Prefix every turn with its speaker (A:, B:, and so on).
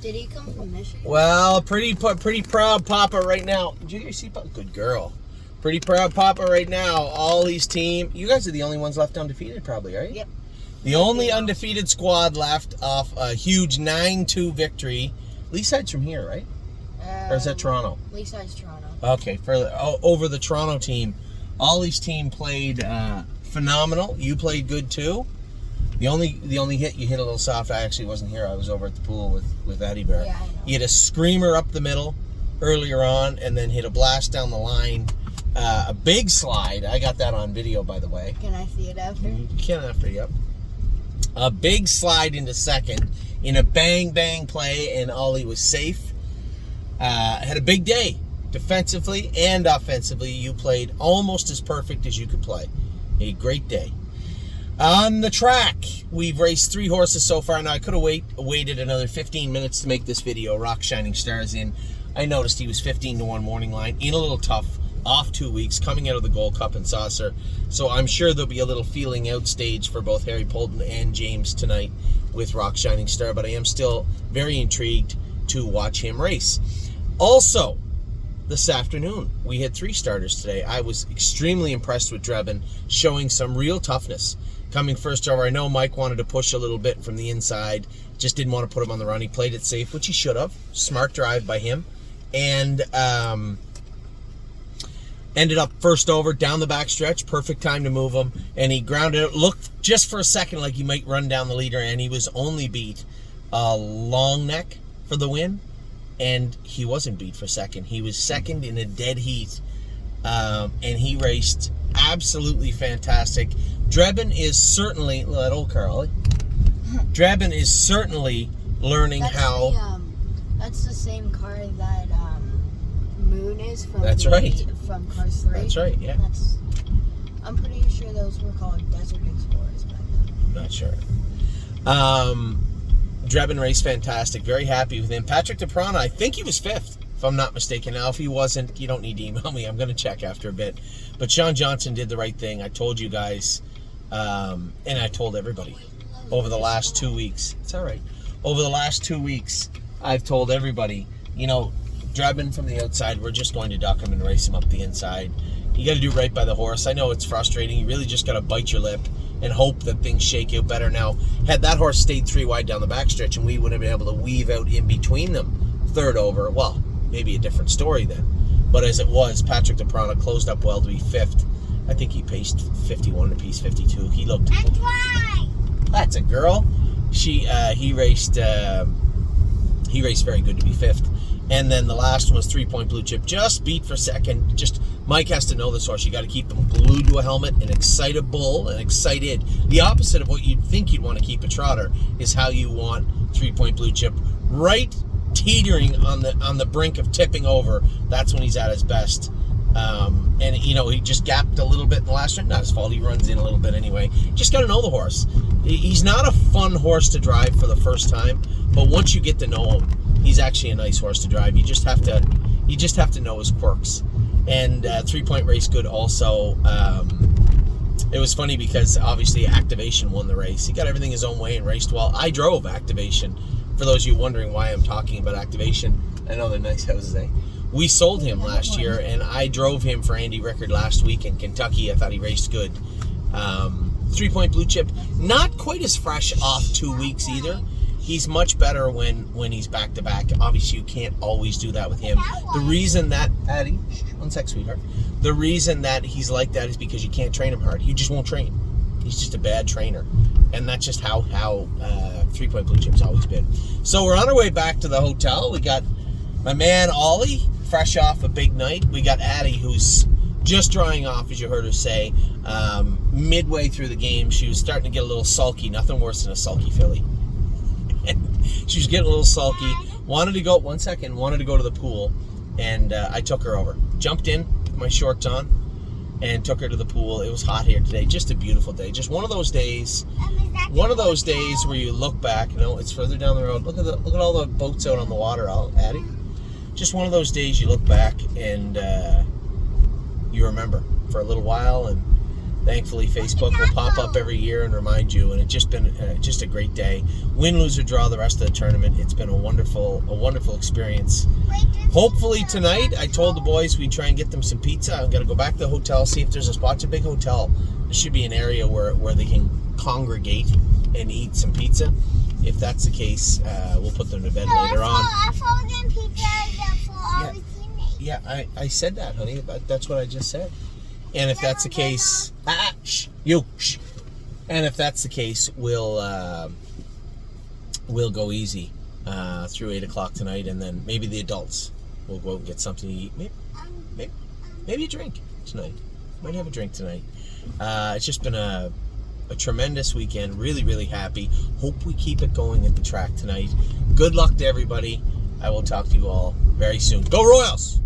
A: Did he come from Michigan?
B: Well, pretty proud papa right now. Did you get your seatbelt? Good girl. Pretty proud papa right now. Ollie's team. You guys are the only ones left undefeated, probably, right?
A: Yep.
B: The only undefeated squad left off a huge 9-2 victory. Leaside's from here, right? Or is that Toronto?
A: Leaside's Toronto.
B: Okay, over the Toronto team. Ollie's team played phenomenal. You played good too. The only hit you hit a little soft. I actually wasn't here. I was over at the pool with Eddie Bear.
A: Yeah, I know.
B: You hit a screamer up the middle earlier on, and then hit a blast down the line. A big slide. I got that on video, by the way.
A: Can I see it after?
B: You can after, yep. A big slide into second in a bang play, and Ollie was safe. Had a big day. Defensively and offensively, you played almost as perfect as you could play. A great day. On the track, we've raced 3 horses so far. Now, I could have waited another 15 minutes to make this video. Rock Shining Stars in. I noticed he was 15-1 morning line. In a little tough, off 2 weeks, coming out of the Gold Cup and Saucer. So I'm sure there'll be a little feeling out stage for both Harry Polton and James tonight with Rock Shining Star. But I am still very intrigued to watch him race. Also, this afternoon, we had 3 starters today. I was extremely impressed with Drebin, showing some real toughness. Coming first over, I know Mike wanted to push a little bit from the inside, just didn't want to put him on the run. He played it safe, which he should have. Smart drive by him. And ended up first over, down the back stretch, perfect time to move him. And he grounded it, looked just for a second like he might run down the leader, and he was only beat Long Neck for the win. And he wasn't beat for second. He was second in a dead heat. And he raced absolutely fantastic. Drebin is certainly, that old Carl, Drebin is certainly learning how...
A: That's the same car that Moon is from
B: That's right.
A: From Cars 3.
B: That's right, yeah.
A: I'm pretty sure those were called Desert Explorers back then.
B: Not sure. Drebin raced fantastic. Very happy with him. Patrick DePrana, I think he was 5th, if I'm not mistaken. Now, if he wasn't, you don't need to email me. I'm going to check after a bit. But Sean Johnson did the right thing. I told you guys, and I told everybody over the last 2 weeks. It's all right. Over the last 2 weeks, I've told everybody, Drebin from the outside, we're just going to duck him and race him up the inside. You got to do right by the horse. I know it's frustrating. You really just got to bite your lip and hope that things shake out better. Now, had that horse stayed 3 wide down the backstretch and we would have been able to weave out in between them, 3rd over, well, maybe a different story then. But as it was, Patrick DePrana closed up well to be 5th. I think he paced 51 to piece 52. He looked...
C: That's why.
B: That's a girl. He raced very good to be 5th. And then the last one was 3 Point Blue Chip. Just beat for second. Just Mike has to know this horse. You got to keep him glued to a helmet and excitable and excited. The opposite of what you'd think you'd want to keep a trotter is how you want 3 Point Blue Chip. Right teetering on the brink of tipping over. That's when he's at his best. And he just gapped a little bit in the last run. Not his fault. He runs in a little bit anyway. Just got to know the horse. He's not a fun horse to drive for the first time, but once you get to know him, he's actually a nice horse to drive. You just have to know his quirks. And 3 Point Race Good also. It was funny because obviously Activation won the race. He got everything his own way and raced well. I drove Activation. For those of you wondering why I'm talking about Activation, I know they're nice houses, eh? We sold him last year, and I drove him for Andy Rickard last week in Kentucky. I thought he raced good. 3 Point Blue Chip, not quite as fresh off 2 weeks either. He's much better when he's back-to-back. Obviously, you can't always do that with him. The reason that... Addie, 1 sec, sweetheart. The reason that he's like that is because you can't train him hard. He just won't train. He's just a bad trainer. And that's just how 3 Point Blue Chip's always been. So we're on our way back to the hotel. We got my man, Ollie, fresh off a big night. We got Addie, who's just drying off, as you heard her say. Midway through the game, she was starting to get a little sulky. Nothing worse than a sulky filly. She was getting a little sulky. Wanted to go to the pool. And I took her over. Jumped in with my shorts on and took her to the pool. It was hot here today. Just a beautiful day. Just one of those days. One of those days where you look back. It's further down the road. Look at all the boats out on the water, Addie. Just one of those days you look back and you remember for a little while, and Thankfully, Facebook will pop up every year and remind you, and it's just been just a great day. Win, lose, or draw the rest of the tournament. It's been a wonderful experience. Hopefully tonight, I told the boys we'd try and get them some pizza. I'm gonna go back to the hotel, see if there's a spot. It's a big hotel. There should be an area where they can congregate and eat some pizza. If that's the case, we'll put them to bed later on. Yeah, I said that, honey. But that's what I just said. And if that's the case, shh. And if that's the case, we'll go easy through 8 o'clock tonight, and then maybe the adults will go out and get something to eat. Maybe a drink tonight. Might have a drink tonight. It's just been a tremendous weekend. Really, really happy. Hope we keep it going at the track tonight. Good luck to everybody. I will talk to you all very soon. Go Royals!